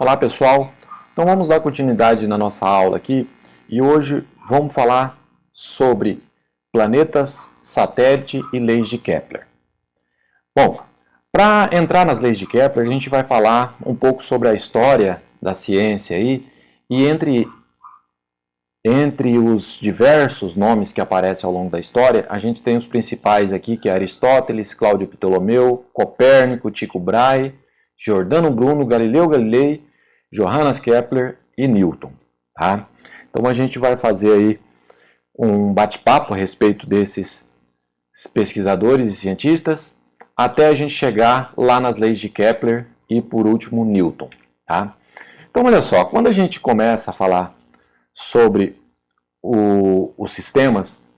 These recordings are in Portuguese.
Olá pessoal, então vamos dar continuidade na nossa aula aqui e hoje vamos falar sobre planetas, satélite e leis de Kepler. Bom, para entrar nas leis de Kepler a gente vai falar um pouco sobre a história da ciência aí e entre os diversos nomes que aparecem ao longo da história, a gente tem os principais aqui que é Aristóteles, Cláudio Ptolomeu, Copérnico, Tycho Brahe, Giordano Bruno, Galileu Galilei, Johannes Kepler e Newton. Tá? Então a gente vai fazer aí um bate-papo a respeito desses pesquisadores e cientistas até a gente chegar lá nas leis de Kepler e por último Newton. Tá? Então olha só, quando a gente começa a falar sobre os sistemas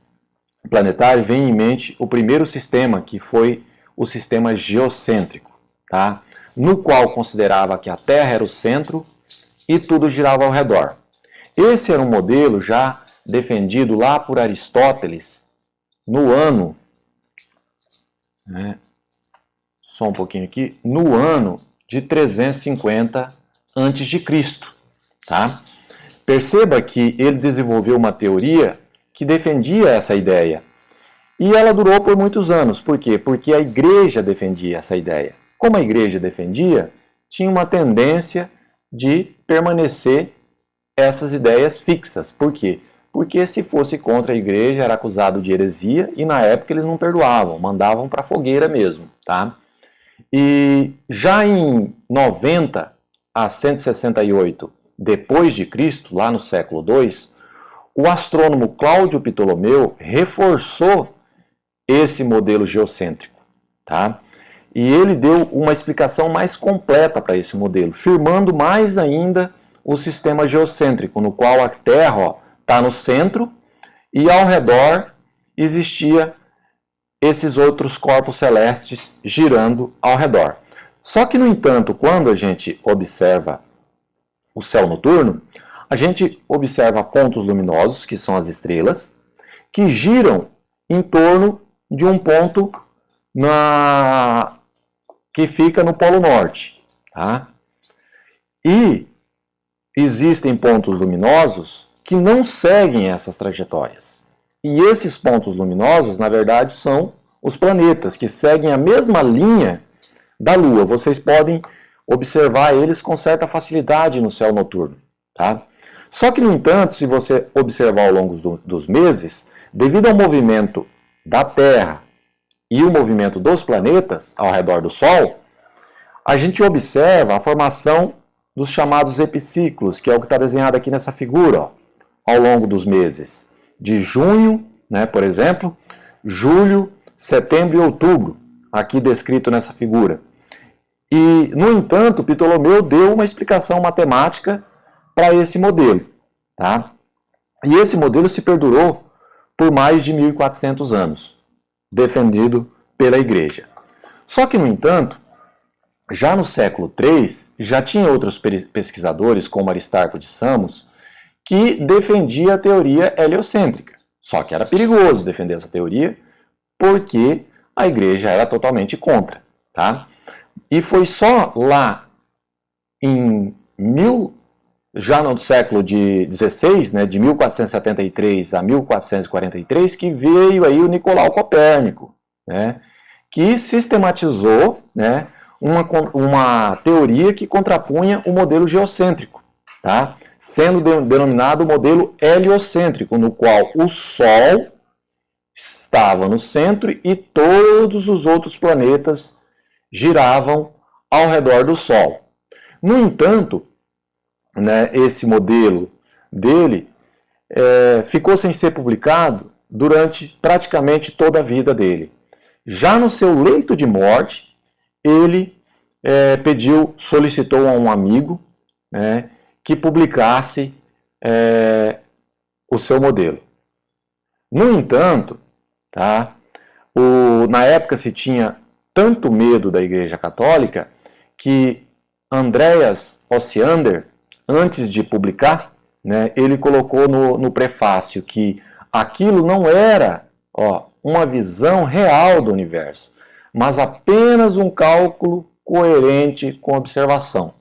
planetários, vem em mente o primeiro sistema, que foi o sistema geocêntrico, tá? No qual considerava que a Terra era o centro e tudo girava ao redor. Esse era um modelo já defendido lá por Aristóteles no ano, só um pouquinho aqui, no ano de 350 a.C., tá? Perceba que ele desenvolveu uma teoria que defendia essa ideia. E ela durou por muitos anos. Por quê? Porque a igreja defendia essa ideia. Como a igreja defendia, tinha uma tendência de permanecer essas ideias fixas. Por quê? Porque se fosse contra a igreja era acusado de heresia e na época eles não perdoavam, mandavam para a fogueira mesmo. Tá? E já em 90 a 168 depois de Cristo, lá no século II, o astrônomo Cláudio Ptolomeu reforçou esse modelo geocêntrico, tá? E ele deu uma explicação mais completa para esse modelo, firmando mais ainda o sistema geocêntrico, no qual a Terra está no centro e ao redor existia esses outros corpos celestes girando ao redor. Só que, no entanto, quando a gente observa o céu noturno, a gente observa pontos luminosos, que são as estrelas, que giram em torno de um ponto que fica no Polo Norte. Tá? E existem pontos luminosos que não seguem essas trajetórias. E esses pontos luminosos, na verdade, são os planetas, que seguem a mesma linha da Lua. Vocês podem observar eles com certa facilidade no céu noturno. Tá? Só que, no entanto, se você observar ao longo dos meses, devido ao movimento da Terra e o movimento dos planetas ao redor do Sol, a gente observa a formação dos chamados epiciclos, que é o que está desenhado aqui nessa figura, ó, ao longo dos meses. De junho, por exemplo, julho, setembro e outubro, aqui descrito nessa figura. E, no entanto, Ptolomeu deu uma explicação matemática para esse modelo. Tá? E esse modelo se perdurou por mais de 1400 anos, defendido pela Igreja. Só que, no entanto, já no século III, já tinha outros pesquisadores, como Aristarco de Samos, que defendia a teoria heliocêntrica. Só que era perigoso defender essa teoria, porque a Igreja era totalmente contra. Tá? E foi só lá já no século XVI, de 1473 a 1443, que veio aí o Nicolau Copérnico, que sistematizou uma teoria que contrapunha o modelo geocêntrico, tá? Sendo denominado modelo heliocêntrico, no qual o Sol estava no centro e todos os outros planetas giravam ao redor do Sol. No entanto, esse modelo dele ficou sem ser publicado durante praticamente toda a vida dele. Já no seu leito de morte, ele solicitou a um amigo que publicasse o seu modelo. No entanto, tá, na época se tinha tanto medo da Igreja Católica que Andreas Osiander, antes de publicar, ele colocou no prefácio que aquilo não era uma visão real do universo, mas apenas um cálculo coerente com a observação.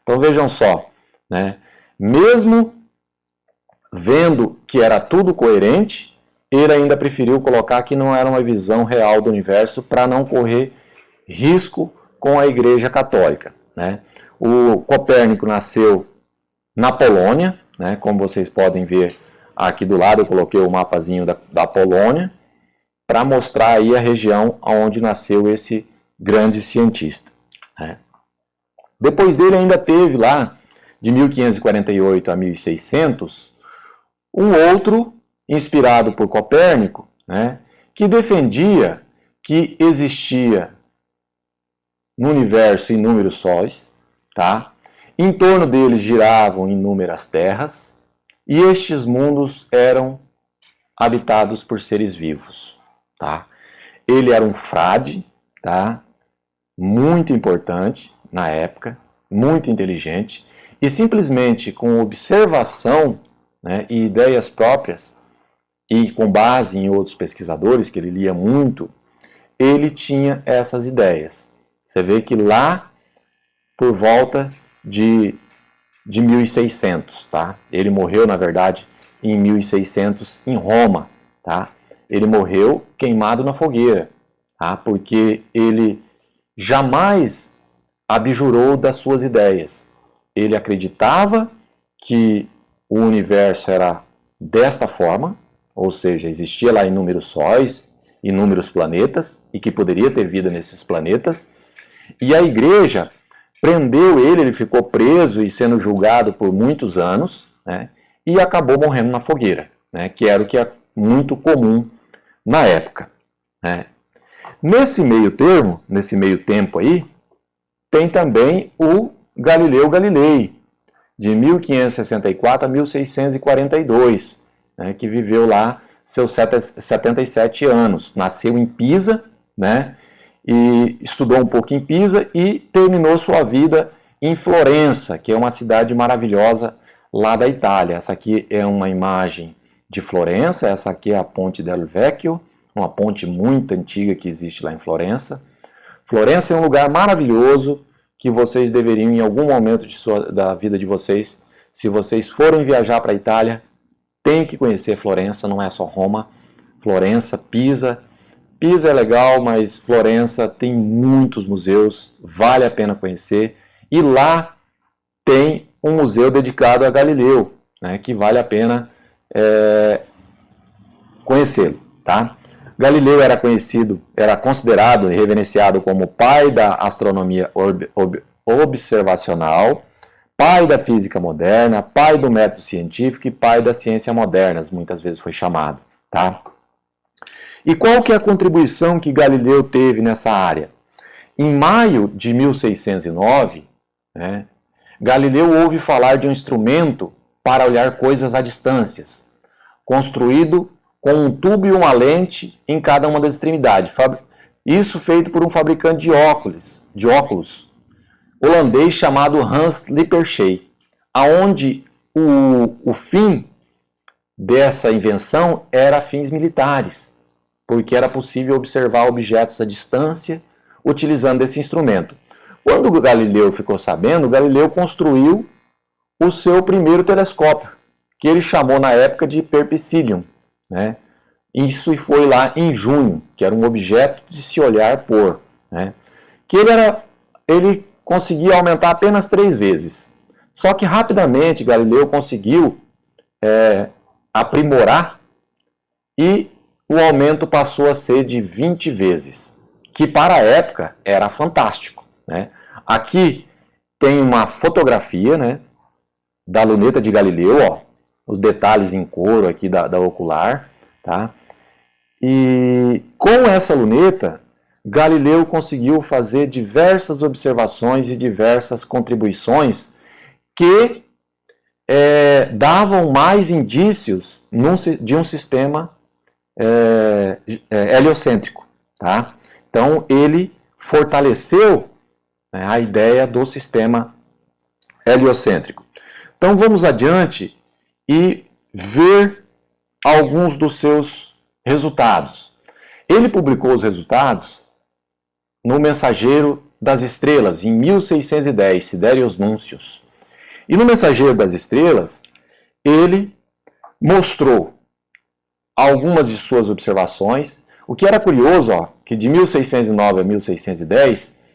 Então vejam só, né? Mesmo vendo que era tudo coerente, ele ainda preferiu colocar que não era uma visão real do universo para não correr risco com a Igreja Católica, né? O Copérnico nasceu na Polônia, né? Como vocês podem ver aqui do lado, eu coloquei o mapazinho da Polônia para mostrar aí a região onde nasceu esse grande cientista, né? Depois dele ainda teve lá, de 1548 a 1600, um outro inspirado por Copérnico, né, que defendia que existia no universo inúmeros sóis, tá? Em torno deles giravam inúmeras terras, e estes mundos eram habitados por seres vivos, tá? Ele era um frade, tá? Muito importante na época, muito inteligente, e simplesmente com observação, né, e ideias próprias, e com base em outros pesquisadores, que ele lia muito, ele tinha essas ideias. Você vê que lá, por volta de 1600, tá? Ele morreu, na verdade, em 1600 em Roma, tá? Ele morreu queimado na fogueira, tá? Porque ele jamais abjurou das suas ideias. Ele acreditava que o universo era desta forma, ou seja, existia lá inúmeros sóis, inúmeros planetas, e que poderia ter vida nesses planetas, e a igreja prendeu ele, ele ficou preso e sendo julgado por muitos anos, né, e acabou morrendo na fogueira, né, que era o que é muito comum na época, né. Nesse meio termo, nesse meio tempo aí, tem também o Galileu Galilei, de 1564 a 1642, né, que viveu lá seus 77 anos. Nasceu em Pisa, né, e estudou um pouco em Pisa e terminou sua vida em Florença, que é uma cidade maravilhosa lá da Itália. Essa aqui é uma imagem de Florença, essa aqui é a Ponte del Vecchio, uma ponte muito antiga que existe lá em Florença. Florença é um lugar maravilhoso que vocês deveriam, em algum momento da vida de vocês, se vocês forem viajar para a Itália, tem que conhecer Florença, não é só Roma. Florença, Pisa. Pisa é legal, mas Florença tem muitos museus, vale a pena conhecer. E lá tem um museu dedicado a Galileu, né, que vale a pena conhecê-lo, tá? Galileu era considerado e reverenciado como pai da astronomia observacional, pai da física moderna, pai do método científico e pai da ciência moderna, muitas vezes foi chamado, tá? E qual que é a contribuição que Galileu teve nessa área? Em maio de 1609, né, Galileu ouve falar de um instrumento para olhar coisas a distâncias, construído com um tubo e uma lente em cada uma das extremidades. Isso feito por um fabricante de óculos holandês chamado Hans Lippershey, aonde o fim dessa invenção era fins militares, porque era possível observar objetos à distância utilizando esse instrumento. Quando o Galileu ficou sabendo, Galileu construiu o seu primeiro telescópio, que ele chamou na época de Perpicillium, né? Isso foi lá em junho, que era um objeto de se olhar por, né? Que ele conseguia aumentar apenas 3 vezes. Só que rapidamente Galileu conseguiu aprimorar e o aumento passou a ser de 20 vezes, que para a época era fantástico, né? Aqui tem uma fotografia, né, da luneta de Galileu, ó, os detalhes em couro aqui da ocular, tá? E com essa luneta, Galileu conseguiu fazer diversas observações e diversas contribuições que davam mais indícios de um sistema heliocêntrico, tá? Então ele fortaleceu, né, a ideia do sistema heliocêntrico. Então vamos adiante e ver alguns dos seus resultados. Ele publicou os resultados no Mensageiro das Estrelas, em 1610, Siderius Nuncius. E no Mensageiro das Estrelas, ele mostrou algumas de suas observações. O que era curioso, ó, que de 1609 a 1610,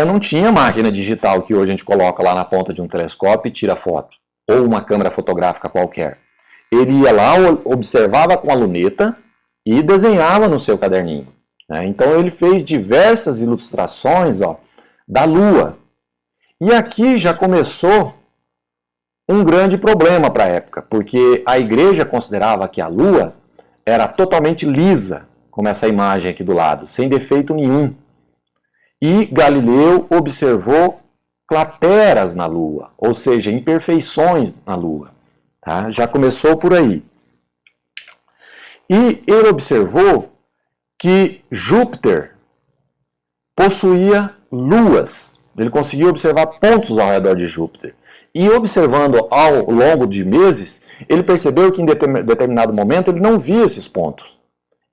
não tinha máquina digital que hoje a gente coloca lá na ponta de um telescópio e tira foto, ou uma câmera fotográfica qualquer. Ele ia lá, observava com a luneta e desenhava no seu caderninho. Né? Então ele fez diversas ilustrações, ó, da Lua. E aqui já começou um grande problema para a época, porque a igreja considerava que a Lua era totalmente lisa, como essa imagem aqui do lado, sem defeito nenhum. E Galileu observou crateras na Lua, ou seja, imperfeições na Lua. Tá? Já começou por aí. E ele observou que Júpiter possuía luas. Ele conseguiu observar pontos ao redor de Júpiter. E observando ao longo de meses, ele percebeu que em determinado momento ele não via esses pontos.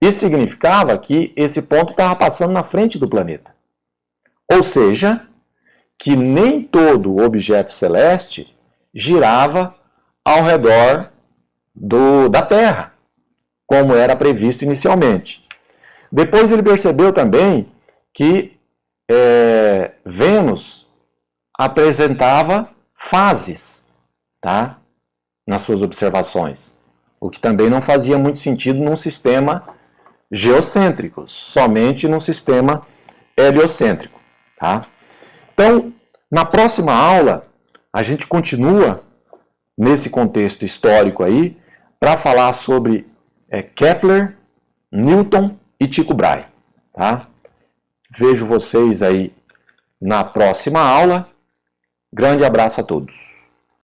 Isso significava que esse ponto estava passando na frente do planeta. Ou seja, que nem todo objeto celeste girava ao redor da Terra, como era previsto inicialmente. Depois ele percebeu também que Vênus apresentava fases, tá? Nas suas observações, o que também não fazia muito sentido num sistema geocêntrico, somente num sistema heliocêntrico. Tá? Então, na próxima aula, a gente continua nesse contexto histórico aí, para falar sobre Kepler, Newton e Tycho Brahe. Tá? Vejo vocês aí na próxima aula. Grande abraço a todos.